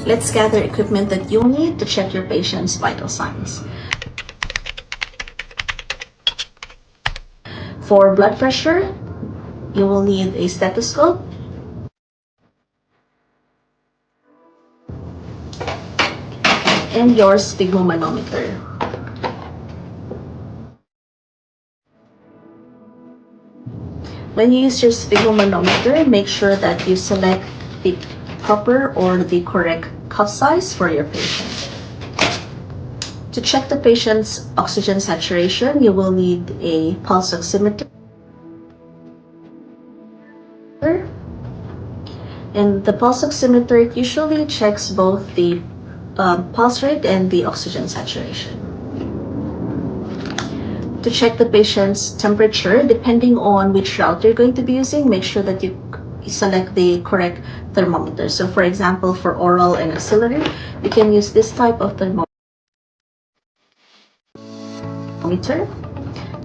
Let's gather equipment that you'll need to check your patient's vital signs. For blood pressure, you will need a stethoscope, and your sphygmomanometer. When you use your sphygmomanometer, make sure that you select the proper or the correct cuff size for your patient. To check the patient's oxygen saturation, you will need a pulse oximeter. And the pulse oximeter usually checks both the pulse rate and the oxygen saturation. To check the patient's temperature, depending on which route you're going to be using, make sure that you select the correct thermometer. So for example, for oral and axillary, you can use this type of thermometer.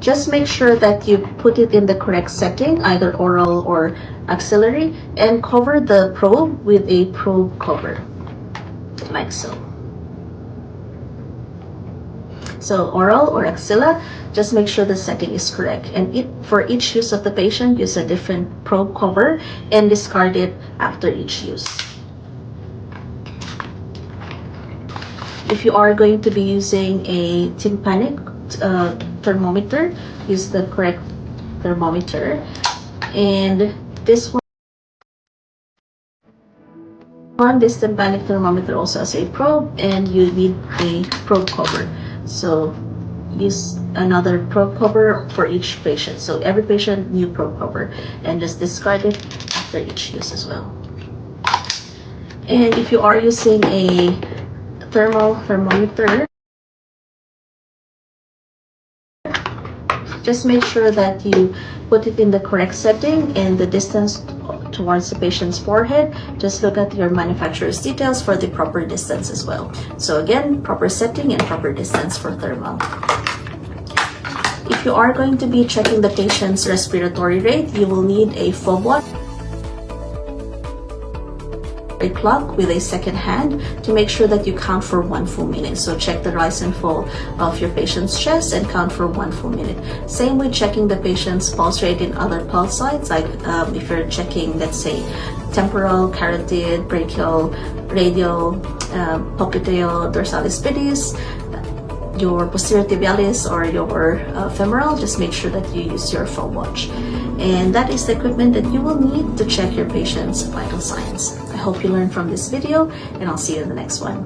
Just make sure that you put it in the correct setting, either oral or axillary, and cover the probe with a probe cover, like so. So oral or axilla, just make sure the setting is correct. And for each use of the patient, use a different probe cover and discard it after each use. If you are going to be using a tympanic thermometer, use the correct thermometer. And this tympanic thermometer also has a probe, and you need a probe cover. So use another probe cover for each patient. So every patient, new probe cover, and just discard it after each use as well. And if you are using a thermometer, just make sure that you put it in the correct setting and the distance towards the patient's forehead. Just look at your manufacturer's details for the proper distance as well. So again, proper setting and proper distance for thermal. If you are going to be checking the patient's respiratory rate, you will need a fob watch, a clock with a second hand to make sure that you count for 1 full minute. So check the rise and fall of your patient's chest and count for 1 full minute. Same with checking the patient's pulse rate in other pulse sites, like if you're checking, let's say, temporal, carotid, brachial, radial, popliteal, dorsalis pedis, your posterior tibialis, or your femoral, just make sure that you use your fob watch. And that is the equipment that you will need to check your patient's vital signs. I hope you learned from this video, and I'll see you in the next one.